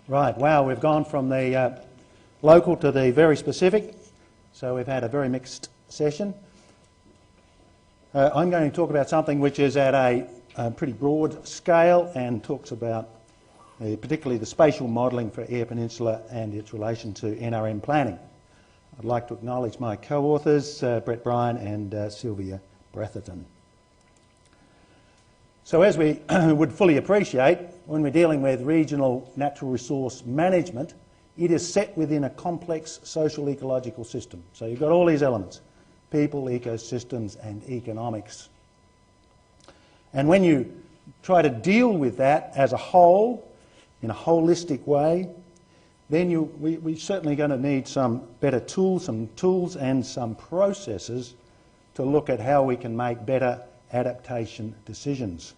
Right, wow, we've gone from the local to the very specific, so we've had a very mixed session. I'm going to talk about something which is at a pretty broad scale and talks about particularly the spatial modelling for Eyre Peninsula and its relation to NRM planning. I'd like to acknowledge my co-authors, Brett Bryan and Sylvia Bratherton. So as we would fully appreciate, when we're dealing with regional natural resource management, it is set within a complex social ecological system. So you've got all these elements: people, ecosystems and economics. And when you try to deal with that as a whole, in a holistic way, then we're certainly going to need some better tools, and some processes to look at how we can make better adaptation decisions.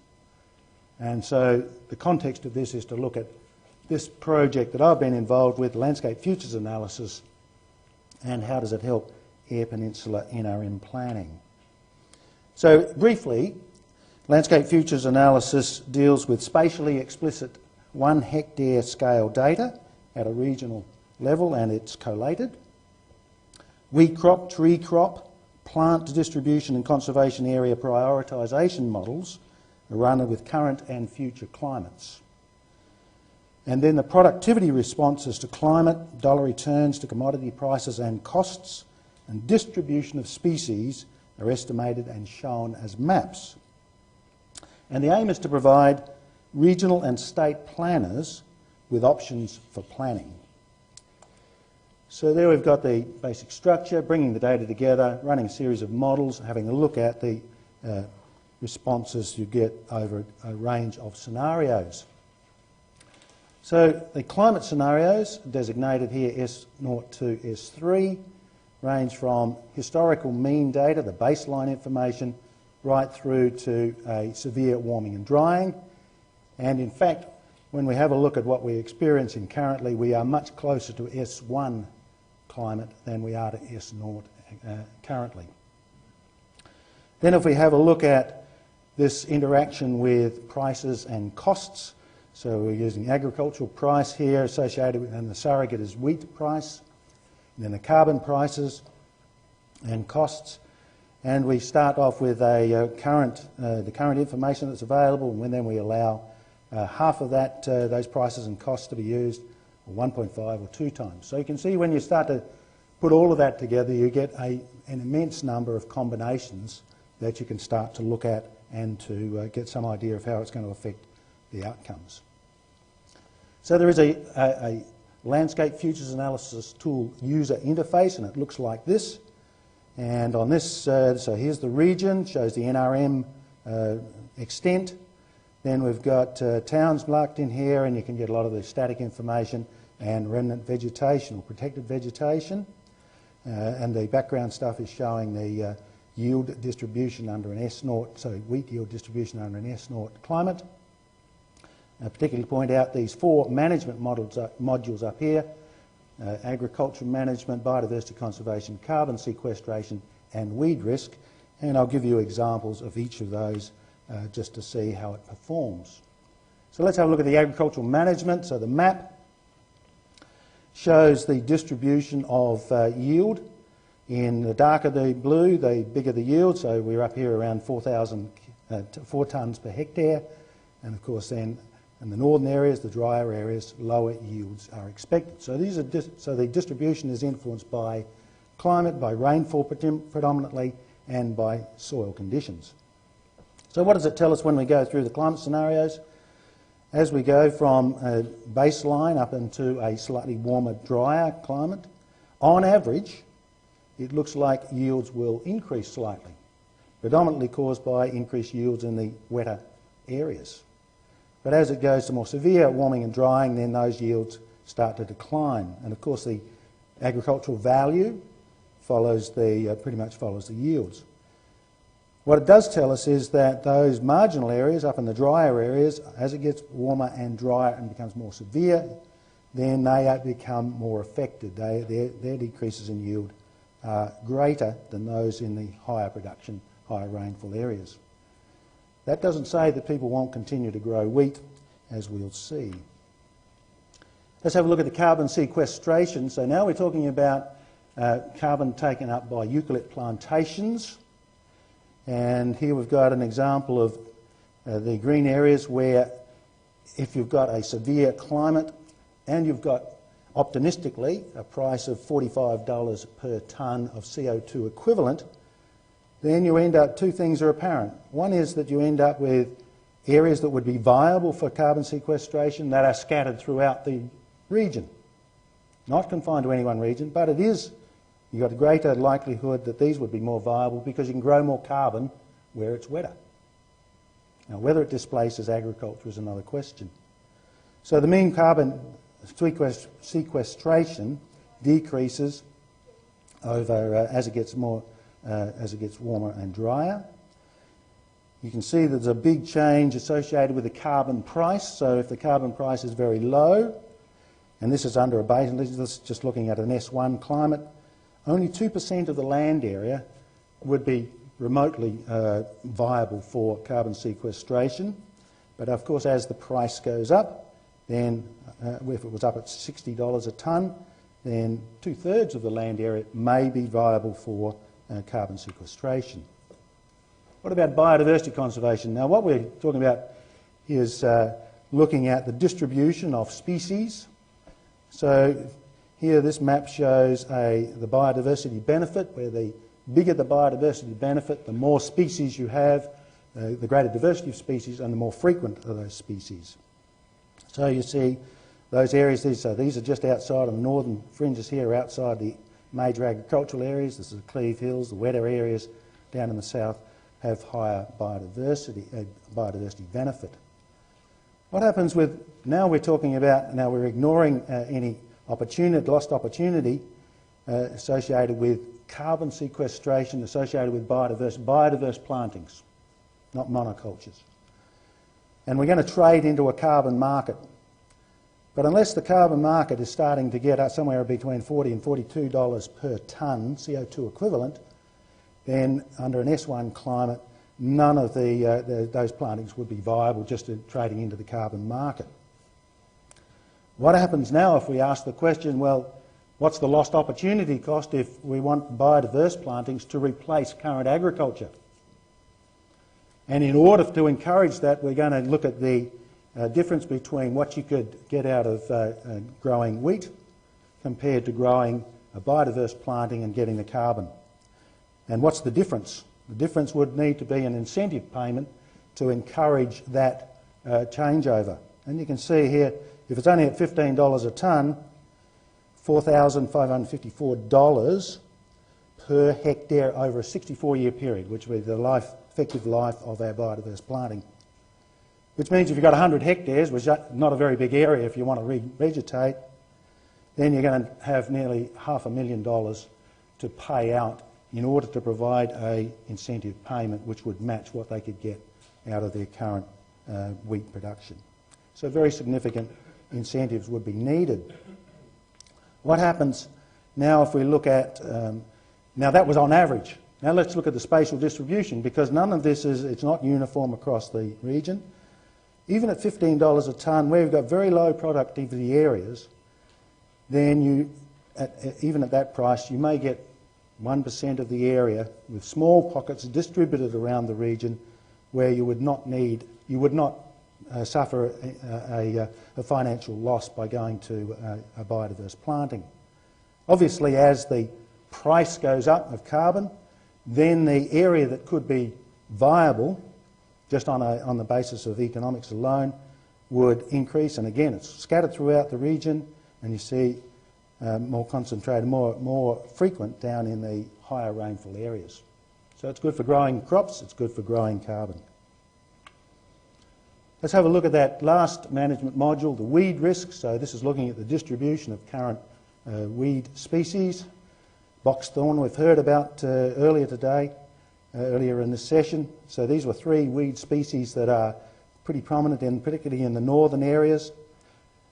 And so the context of this is to look at this project that I've been involved with, Landscape Futures Analysis, and how does it help Eyre Peninsula NRM planning. So briefly, Landscape Futures Analysis deals with spatially explicit 1 hectare scale data at a regional level, and it's collated. Wheat crop, tree crop, plant distribution and conservation area prioritisation models are run with current and future climates. And then the productivity responses to climate, dollar returns to commodity prices and costs, and distribution of species are estimated and shown as maps. And the aim is to provide regional and state planners with options for planning. So there we've got the basic structure, bringing the data together, running a series of models, having a look at the responses you get over a range of scenarios. So the climate scenarios, designated here S0 to S3, range from historical mean data, the baseline information, right through to a severe warming and drying. And in fact, when we have a look at what we're experiencing currently, we are much closer to S1 climate than we are to S0 currently. Then if we have a look at this interaction with prices and costs, so we're using agricultural price here associated with, and the surrogate is wheat price, and then the carbon prices and costs. And we start off with the current information that's available, and then we allow half of that, those prices and costs to be used, or 1.5 or 2 times. So you can see when you start to put all of that together, you get an immense number of combinations that you can start to look at and to get some idea of how it's going to affect the outcomes. So there is a Landscape Futures Analysis tool user interface, and it looks like this. And on this, so here's the region, shows the NRM extent. Then we've got towns marked in here, and you can get a lot of the static information and remnant vegetation or protected vegetation. And the background stuff is showing the yield distribution under an S0, so wheat yield distribution under an S0 climate. I particularly point out these 4 management modules up here: agricultural management, biodiversity conservation, carbon sequestration and weed risk. And I'll give you examples of each of those just to see how it performs. So let's have a look at the agricultural management. So the map shows the distribution of yield. In the darker the blue, the bigger the yield. So we're up here around 4 tonnes per hectare. And of course then in the northern areas, the drier areas, lower yields are expected. So these are so the distribution is influenced by climate, by rainfall predominantly, and by soil conditions. So what does it tell us when we go through the climate scenarios? As we go from a baseline up into a slightly warmer, drier climate, on average, it looks like yields will increase slightly, predominantly caused by increased yields in the wetter areas. But as it goes to more severe warming and drying, then those yields start to decline. And of course the agricultural value follows pretty much follows the yields. What it does tell us is that those marginal areas up in the drier areas, as it gets warmer and drier and becomes more severe, then they become more affected. Their decreases in yield are greater than those in the higher production, higher rainfall areas. That doesn't say that people won't continue to grow wheat, as we'll see. Let's have a look at the carbon sequestration. So now we're talking about carbon taken up by eucalypt plantations. And here we've got an example of the green areas where if you've got a severe climate and you've got, optimistically, a price of $45 per tonne of CO2 equivalent, then you end up, two things are apparent. One is that you end up with areas that would be viable for carbon sequestration that are scattered throughout the region. Not confined to any one region, but it is, you've got a greater likelihood that these would be more viable because you can grow more carbon where it's wetter. Now, whether it displaces agriculture is another question. So the mean carbon sequestration decreases over as it gets warmer and drier. You can see there's a big change associated with the carbon price. So if the carbon price is very low, and this is under a basin, this is just looking at an S1 climate, only 2% of the land area would be remotely viable for carbon sequestration. But of course, as the price goes up, then if it was up at $60 a tonne, then 2/3 of the land area may be viable for carbon sequestration. What about biodiversity conservation? Now, what we're talking about is looking at the distribution of species. So here this map shows the biodiversity benefit, where the bigger the biodiversity benefit, the more species you have, the greater diversity of species, and the more frequent are those species. So you see those areas, these are just outside of the northern fringes here, outside the major agricultural areas. This is the Cleve Hills. The wetter areas down in the south have higher biodiversity benefit. What happens with, now we're talking about, now we're ignoring any lost opportunity associated with carbon sequestration, associated with biodiverse plantings, not monocultures. And we're going to trade into a carbon market. But unless the carbon market is starting to get up somewhere between $40 and $42 per tonne CO2 equivalent, then under an S1 climate, none of those plantings would be viable just in trading into the carbon market. What happens now if we ask the question, well, what's the lost opportunity cost if we want biodiverse plantings to replace current agriculture? And in order to encourage that, we're going to look at the difference between what you could get out of growing wheat compared to growing a biodiverse planting and getting the carbon. And what's the difference? The difference would need to be an incentive payment to encourage that changeover. And you can see here, if it's only at $15 a tonne, $4,554 per hectare over a 64-year period, which would be the effective life of our biodiverse planting. Which means if you've got 100 hectares, which is not a very big area if you want to revegetate, then you're going to have nearly $500,000 to pay out in order to provide an incentive payment which would match what they could get out of their current wheat production. So very significant incentives would be needed. What happens now if we look at, now that was on average. Now let's look at the spatial distribution, because none of this it's not uniform across the region. Even at $15 a tonne, where you've got very low productivity areas, then even at that price, you may get 1% of the area with small pockets distributed around the region where you would not suffer a financial loss by going to a biodiverse planting. Obviously, as the price goes up of carbon, then the area that could be viable just on the basis of economics alone would increase. And again, it's scattered throughout the region, and you see more concentrated, more frequent down in the higher rainfall areas. So it's good for growing crops, it's good for growing carbon. Let's have a look at that last management module, the weed risk. So this is looking at the distribution of current weed species. Boxthorn we've heard about earlier today, earlier in this session. So these were 3 weed species that are pretty prominent, particularly in the northern areas.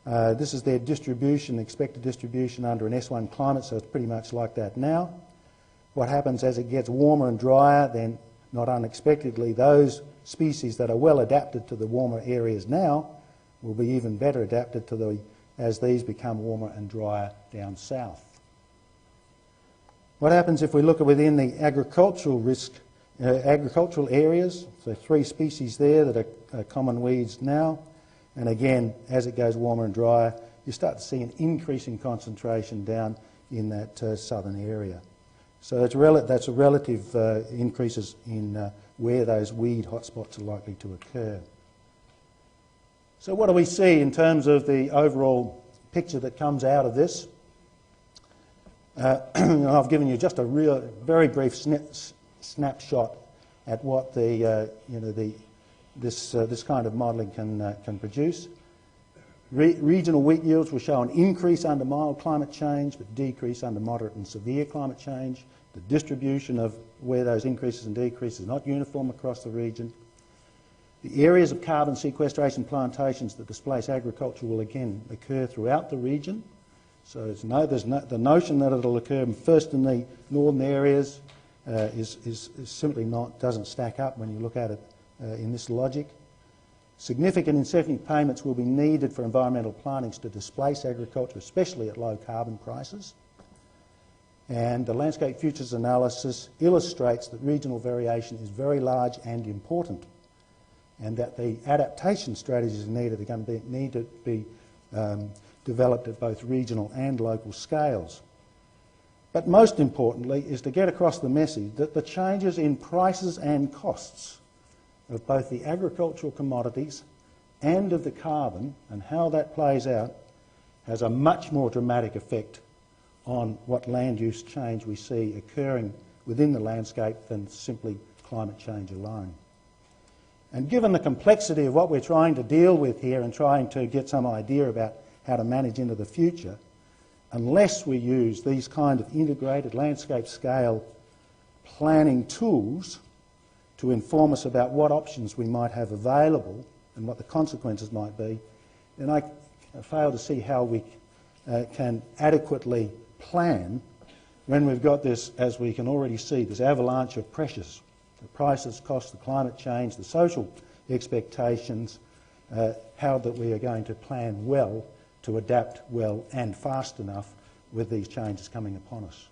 This is their distribution, expected distribution under an S1 climate, so it's pretty much like that now. What happens as it gets warmer and drier, then not unexpectedly those species that are well adapted to the warmer areas now will be even better adapted to the as these become warmer and drier down south. What happens if we look within the agricultural risk, agricultural areas? So 3 species there that are common weeds now, and again, as it goes warmer and drier, you start to see an increasing concentration down in that southern area. So that's a relative increases in where those weed hotspots are likely to occur. So what do we see in terms of the overall picture that comes out of this? I've given you just a very brief snapshot at what this kind of modelling can produce. Regional wheat yields will show an increase under mild climate change, but decrease under moderate and severe climate change. The distribution of where those increases and decreases is not uniform across the region. The areas of carbon sequestration plantations that displace agriculture will again occur throughout the region. So the notion that it'll occur first in the northern areas is simply doesn't stack up when you look at it in this logic. Significant incentive payments will be needed for environmental plantings to displace agriculture, especially at low carbon prices. And the landscape futures analysis illustrates that regional variation is very large and important, and that the adaptation strategies needed are going to need to be developed at both regional and local scales. But most importantly is to get across the message that the changes in prices and costs of both the agricultural commodities and of the carbon, and how that plays out, has a much more dramatic effect on what land use change we see occurring within the landscape than simply climate change alone. And given the complexity of what we're trying to deal with here and trying to get some idea about how to manage into the future, unless we use these kind of integrated landscape scale planning tools to inform us about what options we might have available and what the consequences might be, then I fail to see how we can adequately plan when we've got this, as we can already see, this avalanche of pressures, the prices, costs, the climate change, the social expectations, how that we are going to plan well to adapt well and fast enough with these changes coming upon us.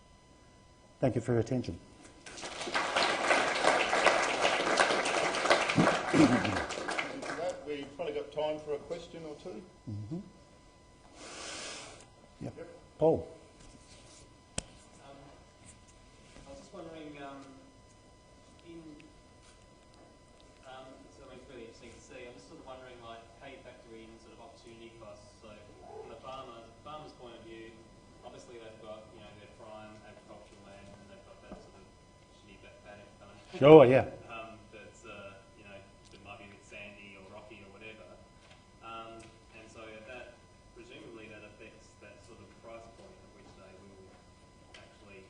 Thank you for your attention. Thank you for that. We've probably got time for a question or two. Mm-hmm. Yep. Paul. I was just wondering, so it's really interesting to see. I'm just sort of wondering, like, how you factor in sort of opportunity costs. So, from the farmer's point of view, obviously they've got, you know, their prime agricultural land, and they've got that sort of shitty paddock kind of. Sure, yeah. That's you know, that might be a bit sandy or rocky or whatever. And so that presumably that affects that sort of price point at which they will actually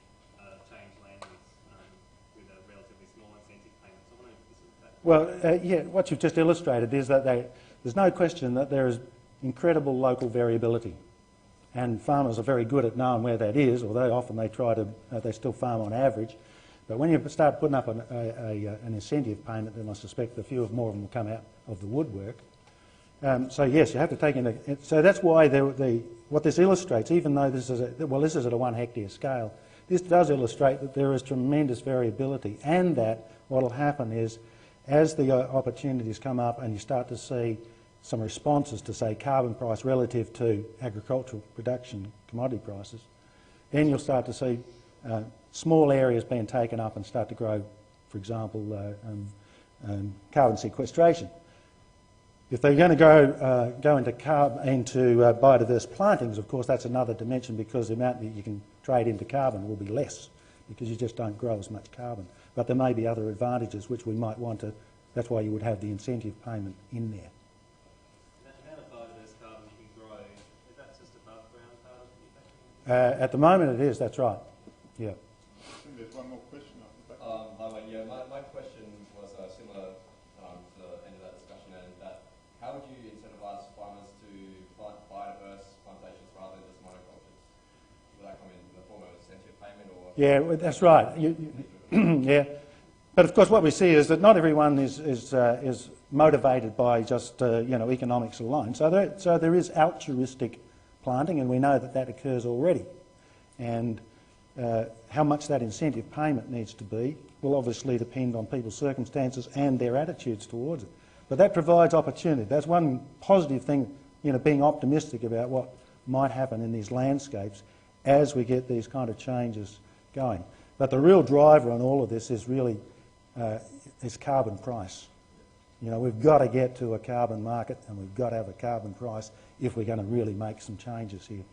change land use with a relatively small incentive payment. So I wonder if this is that. Well, yeah, what you've just illustrated is that there's no question that there is incredible local variability, and farmers are very good at knowing where that is, although often they try to, they still farm on average. But when you start putting up an incentive payment, then I suspect a few more of them will come out of the woodwork. So yes, you have to take into, so that's why what this illustrates, even though this is at a 1 hectare scale, this does illustrate that there is tremendous variability, and that what will happen is, as the opportunities come up and you start to see some responses to, say, carbon price relative to agricultural production commodity prices, then you'll start to see small areas being taken up and start to grow, for example, carbon sequestration. If they're going to go into biodiverse plantings, of course, that's another dimension, because the amount that you can trade into carbon will be less, because you just don't grow as much carbon. But there may be other advantages which we might want to, that's why you would have the incentive payment in there. That amount of biodiverse carbon you can grow, is that just above ground carbon? At the moment it is, that's right. Yeah. I think there's one more question up the back. Yeah, my question was similar to the end of that discussion, and that how would you incentivise farmers to plant biodiverse plantations rather than just monocultures? Will that come in the form of incentive payment, or? Yeah, that's right. Yeah, but of course what we see is that not everyone is motivated by just economics alone. So there is altruistic planting, and we know that that occurs already. And how much that incentive payment needs to be will obviously depend on people's circumstances and their attitudes towards it. But that provides opportunity. That's one positive thing, you know, being optimistic about what might happen in these landscapes as we get these kind of changes going. But the real driver on all of this is really is carbon price. You know, we've got to get to a carbon market, and we've got to have a carbon price if we're going to really make some changes here.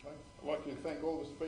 Okay. I'd like to thank all the speakers.